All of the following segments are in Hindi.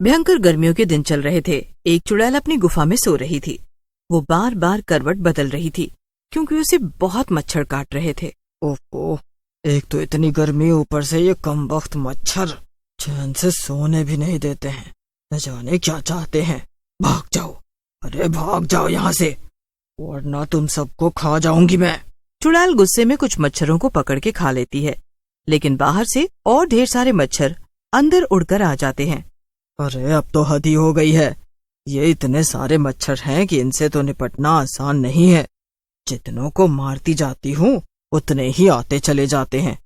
भयंकर गर्मियों के दिन चल रहे थे। एक चुड़ैल अपनी गुफा में सो रही थी। वो बार बार करवट बदल रही थी क्योंकि उसे बहुत मच्छर काट रहे थे। ओह, एक तो इतनी गर्मी, ऊपर से ये कमबख्त मच्छर चैन से सोने भी नहीं देते हैं। न जाने क्या चाहते हैं। भाग जाओ, अरे भाग जाओ यहाँ से, वरना तुम सबको खा जाऊंगी मैं। चुड़ैल गुस्से में कुछ मच्छरों को पकड़ के खा लेती है, लेकिन बाहर से और ढेर सारे मच्छर अंदर उड़कर आ जाते हैं। अरे अब तो हद ही हो गई है। ये इतने सारे मच्छर हैं कि इनसे तो निपटना आसान नहीं है। जितनों को मारती जाती हूँ उतने ही आते चले जाते हैं।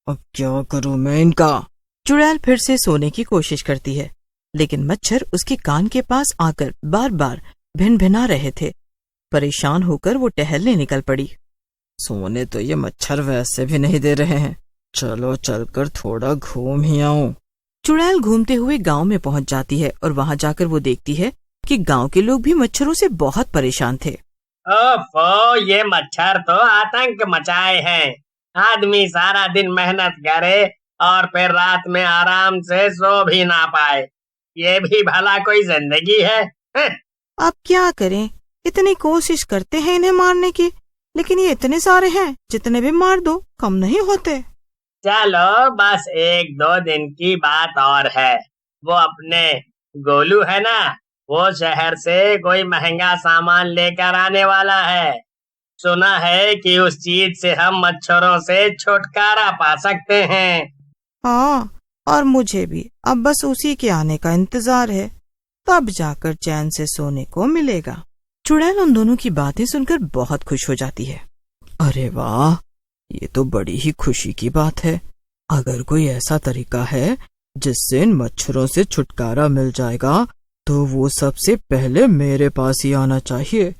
अब क्या करूँ मैं इनका। चुड़ैल फिर से सोने की कोशिश करती है, लेकिन मच्छर उसके कान के पास आकर बार बार भिन-भिना रहे थे। परेशान होकर वो टहलने निकल पड़ी। सोने तो ये मच्छर वैसे भी नहीं दे रहे हैं। चलो चलकर थोड़ा घूम ही आऊं। चुड़ैल घूमते हुए गांव में पहुंच जाती है और वहां जाकर वो देखती है कि गांव के लोग भी मच्छरों से बहुत परेशान थे। ओफो, ये मच्छर तो आतंक मचाए हैं। आदमी सारा दिन मेहनत करे और फिर रात में आराम से सो भी ना पाए। ये भी भला कोई जिंदगी है? अब क्या करें, इतनी कोशिश करते हैं इन्हें मारने की, लेकिन ये इतने सारे हैं, जितने भी मार दो कम नहीं होते। चलो बस 1-2 दिन की बात और है। वो अपने गोलू है ना, वो शहर से कोई महंगा सामान लेकर आने वाला है। सुना है कि उस चीज से हम मच्छरों से छुटकारा पा सकते हैं। हाँ, और मुझे भी अब बस उसी के आने का इंतजार है, तब जाकर चैन से सोने को मिलेगा। चुड़ैल उन दोनों की बातें सुनकर बहुत खुश हो जाती है। अरे वाह, ये तो बड़ी ही खुशी की बात है। अगर कोई ऐसा तरीका है जिससे इन मच्छरों से छुटकारा मिल जाएगा तो वो सबसे पहले मेरे पास ही आना चाहिए।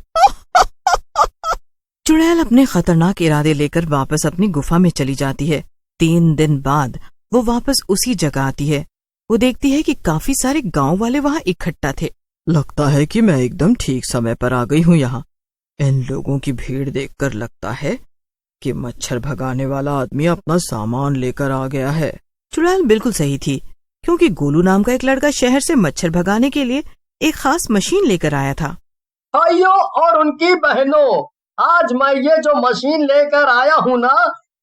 चुड़ैल अपने खतरनाक इरादे लेकर वापस अपनी गुफा में चली जाती है। 3 दिन बाद वो वापस उसी जगह आती है। वो देखती है कि काफी सारे गांव वाले वहाँ इकट्ठा थे। लगता है कि मैं एकदम ठीक समय पर आ गई हूँ यहाँ। इन लोगों की भीड़ देखकर लगता है कि मच्छर भगाने वाला आदमी अपना सामान लेकर आ गया है। चुड़ैल बिल्कुल सही थी, क्योंकि गोलू नाम का एक लड़का शहर से मच्छर भगाने के लिए एक खास मशीन लेकर आया था। भाइयों और उनकी बहनों, आज मैं ये जो मशीन लेकर आया हूँ ना,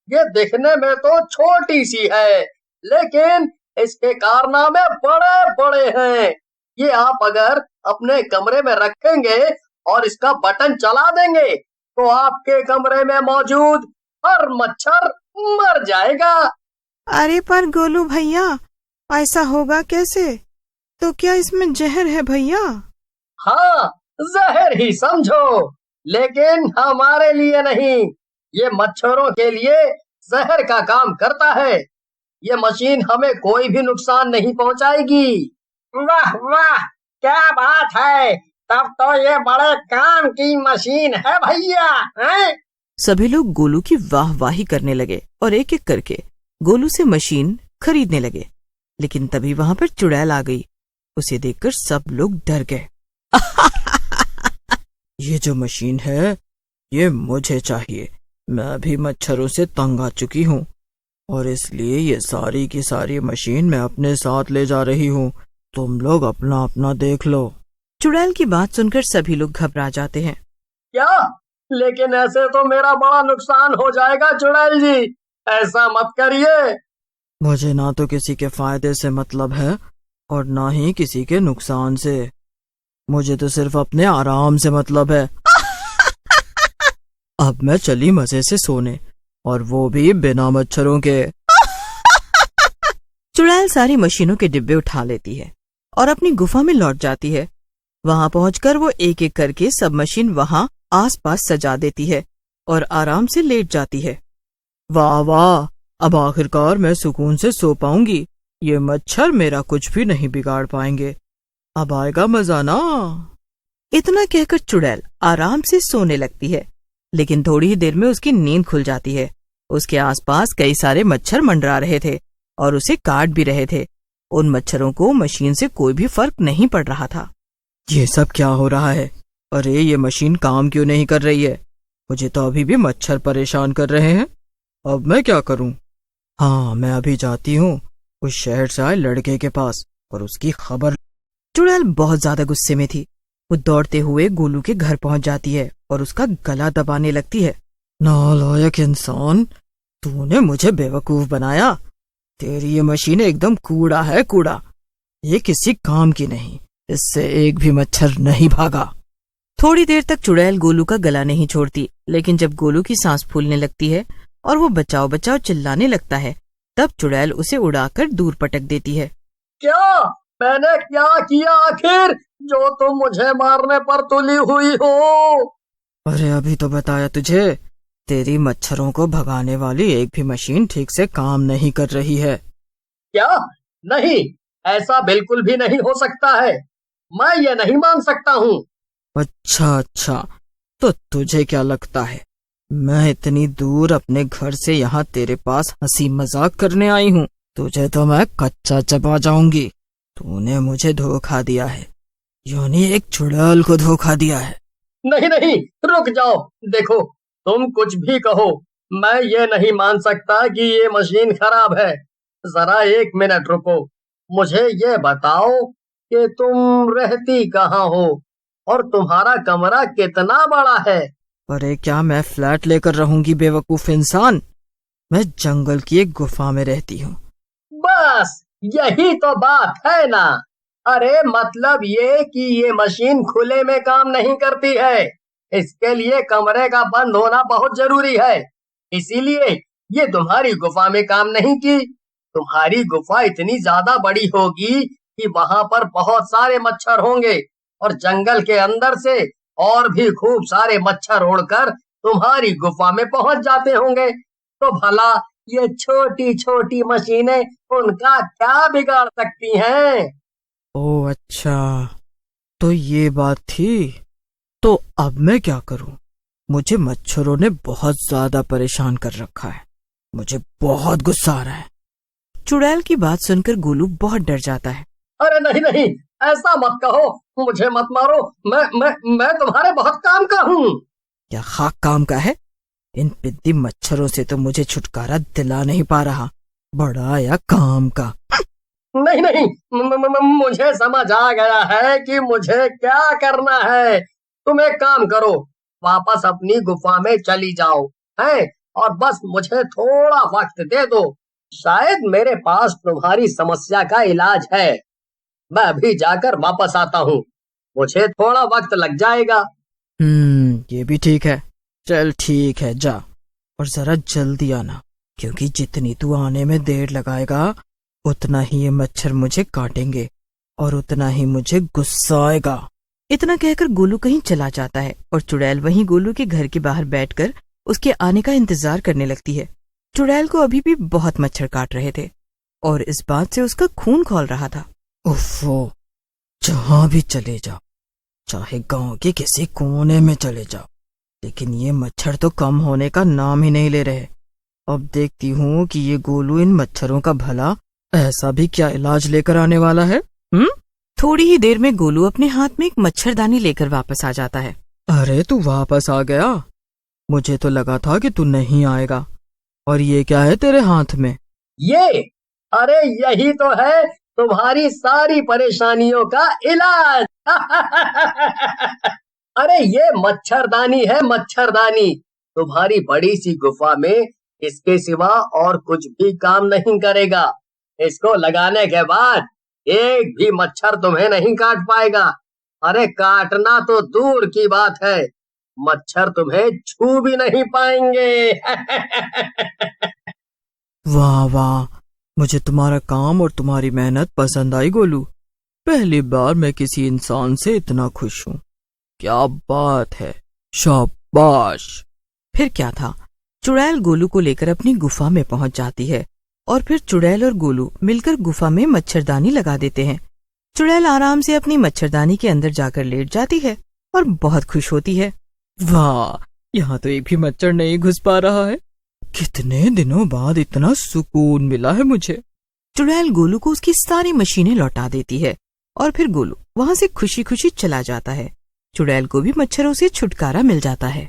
ये दिखने में तो छोटी सी है, लेकिन इसके कारनामे बड़े बड़े हैं। ये आप अगर अपने कमरे में रखेंगे और इसका बटन चला देंगे तो आपके कमरे में मौजूद हर मच्छर मर जाएगा। अरे पर गोलू भैया, ऐसा होगा कैसे? तो क्या इसमें जहर है भैया? हाँ, जहर ही समझो, लेकिन हमारे लिए नहीं, ये मच्छरों के लिए जहर का काम करता है। ये मशीन हमें कोई भी नुकसान नहीं पहुंचाएगी। वाह वाह, क्या बात है, तब तो ये बड़े काम की मशीन है भैया। सभी लोग गोलू की वाहवाही करने लगे और एक एक करके गोलू से मशीन खरीदने लगे। लेकिन तभी वहाँ पर चुड़ैल आ गई। उसे देखकर सब लोग डर गए। ये जो मशीन है ये मुझे चाहिए। मैं भी मच्छरों से तंग आ चुकी हूँ और इसलिए ये सारी की सारी मशीन मैं अपने साथ ले जा रही हूँ। तुम लोग अपना अपना देख लो। चुड़ैल की बात सुनकर सभी लोग घबरा जाते हैं। क्या? लेकिन ऐसे तो मेरा बड़ा नुकसान हो जाएगा चुड़ैल जी, ऐसा मत करिए। मुझे ना तो किसी के फायदे से मतलब है और ना ही किसी के नुकसान से। मुझे तो सिर्फ अपने आराम से मतलब है। अब मैं चली मजे से सोने, और वो भी बिना मच्छरों के। चुड़ैल सारी मशीनों के डिब्बे उठा लेती है और अपनी गुफा में लौट जाती है। वहां पहुंचकर वो एक एक करके सब मशीन वहां आसपास सजा देती है और आराम से लेट जाती है। वाह वाह, अब आखिरकार मैं सुकून से सो पाऊंगी। ये मच्छर मेरा कुछ भी नहीं बिगाड़ पाएंगे। अब आएगा मजा ना। इतना कहकर चुड़ैल आराम से सोने लगती है, लेकिन थोड़ी ही देर में उसकी नींद खुल जाती है। उसके आसपास कई सारे मच्छर मंडरा रहे थे और उसे काट भी रहे थे। उन मच्छरों को मशीन से कोई भी फर्क नहीं पड़ रहा था। ये सब क्या हो रहा है? अरे ये मशीन काम क्यों नहीं कर रही है? मुझे तो अभी भी मच्छर परेशान कर रहे हैं। अब मैं क्या करूं? हाँ, मैं अभी जाती हूँ उस शहर से आए लड़के के पास और उसकी खबर चुड़ैल बहुत ज्यादा गुस्से में थी। वो दौड़ते हुए गोलू के घर पहुंच जाती है और उसका गला दबाने लगती है। नालायक इंसान, तूने मुझे बेवकूफ बनाया। तेरी ये मशीन एकदम कूड़ा है, कूड़ा। ये किसी काम की नहीं, इससे एक भी मच्छर नहीं भागा। थोड़ी देर तक चुड़ैल गोलू का गला नहीं छोड़ती, लेकिन जब गोलू की सांस फूलने लगती है और वो बचाओ बचाओ चिल्लाने लगता है, तब चुड़ैल उसे उड़ाकर दूर पटक देती है। क्या मैंने क्या किया आखिर, जो तुम मुझे मारने पर तुली हुई हो? अरे अभी तो बताया तुझे, तेरी मच्छरों को भगाने वाली एक भी मशीन ठीक से काम नहीं कर रही है। क्या? नहीं, ऐसा बिल्कुल भी नहीं हो सकता है। मैं ये नहीं मान सकता हूँ। अच्छा, तो तुझे क्या लगता है मैं इतनी दूर अपने घर से यहाँ तेरे पास हंसी मजाक करने आई हूँ? तुझे तो मैं कच्चा चबा जाऊंगी। तूने मुझे धोखा दिया है, यानी एक चुड़ैल को धोखा दिया है। नहीं, रुक जाओ। देखो, तुम कुछ भी कहो, मैं ये नहीं मान सकता कि ये मशीन खराब है। जरा एक मिनट रुको, मुझे ये बताओ कि तुम रहती कहाँ हो और तुम्हारा कमरा कितना बड़ा है? अरे क्या मैं फ्लैट लेकर रहूंगी बेवकूफ इंसान? मैं जंगल की एक गुफा में रहती हूँ। बस यही तो बात है ना। अरे मतलब ये कि ये मशीन खुले में काम नहीं करती है। इसके लिए कमरे का बंद होना बहुत जरूरी है। इसीलिए ये तुम्हारी गुफा में काम नहीं की। तुम्हारी गुफा इतनी ज्यादा बड़ी होगी कि वहां पर बहुत सारे मच्छर होंगे और जंगल के अंदर से और भी खूब सारे मच्छर उड़कर तुम्हारी गुफा में पहुंच जाते होंगे। तो भला ये छोटी छोटी मशीनें उनका क्या बिगाड़ सकती हैं? ओह अच्छा, तो ये बात थी। तो अब मैं क्या करूं? मुझे मच्छरों ने बहुत ज्यादा परेशान कर रखा है। मुझे बहुत गुस्सा आ रहा है। चुड़ैल की बात सुनकर गोलू बहुत डर जाता है। अरे नहीं, ऐसा मत कहो, मुझे मत मारो। मैं तुम्हारे बहुत काम का हूँ। क्या खाक काम का है? इन पिद्दी मच्छरों से तो मुझे छुटकारा दिला नहीं पा रहा, बड़ा या काम का। नहीं, मुझे समझ आ गया है कि मुझे क्या करना है। तुम एक काम करो, वापस अपनी गुफा में चली जाओ, हैं? और बस मुझे थोड़ा वक्त दे दो। शायद मेरे पास तुम्हारी समस्या का इलाज है। मैं अभी जाकर वापस आता हूँ। मुझे थोड़ा वक्त लग जाएगा। ये भी ठीक है। चल ठीक है, जा, और जरा जल्दी आना, क्योंकि जितनी तू आने में देर लगाएगा उतना ही ये मच्छर मुझे काटेंगे और उतना ही मुझे गुस्सा आएगा। इतना कहकर गोलू कहीं चला जाता है और चुड़ैल वहीं गोलू के घर के बाहर बैठकर उसके आने का इंतजार करने लगती है। चुड़ैल को अभी भी बहुत मच्छर काट रहे थे और इस बात से उसका खून खौल रहा था। उफ़ो, जहां भी चले जाओ, चाहे गांव के किसी कोने में चले जाओ, लेकिन ये मच्छर तो कम होने का नाम ही नहीं ले रहे। अब देखती हूँ कि ये गोलू इन मच्छरों का भला ऐसा भी क्या इलाज लेकर आने वाला है। थोड़ी ही देर में गोलू अपने हाथ में एक मच्छरदानी लेकर वापस आ जाता है। अरे तू वापस आ गया? मुझे तो लगा था कि तू नहीं आएगा। और ये क्या है तेरे हाथ में? अरे यही तो है तुम्हारी सारी परेशानियों का इलाज। अरे ये मच्छरदानी है, मच्छरदानी। तुम्हारी बड़ी सी गुफा में इसके सिवा और कुछ भी काम नहीं करेगा। इसको लगाने के बाद एक भी मच्छर तुम्हें नहीं काट पाएगा। अरे काटना तो दूर की बात है, मच्छर तुम्हें छू भी नहीं पाएंगे। वाह वाह, मुझे तुम्हारा काम और तुम्हारी मेहनत पसंद आई गोलू। पहली बार मैं किसी इंसान से इतना खुश हूँ। क्या बात है, शाबाश। फिर क्या था, चुड़ैल गोलू को लेकर अपनी गुफा में पहुंच जाती है और फिर चुड़ैल और गोलू मिलकर गुफा में मच्छरदानी लगा देते हैं। चुड़ैल आराम से अपनी मच्छरदानी के अंदर जाकर लेट जाती है और बहुत खुश होती है। वाह, यहाँ तो एक भी मच्छर नहीं घुस पा रहा है। कितने दिनों बाद इतना सुकून मिला है मुझे। चुड़ैल गोलू को उसकी सारी मशीनें लौटा देती है और फिर गोलू वहाँ से खुशी खुशी चला जाता है। चुड़ैल को भी मच्छरों से छुटकारा मिल जाता है।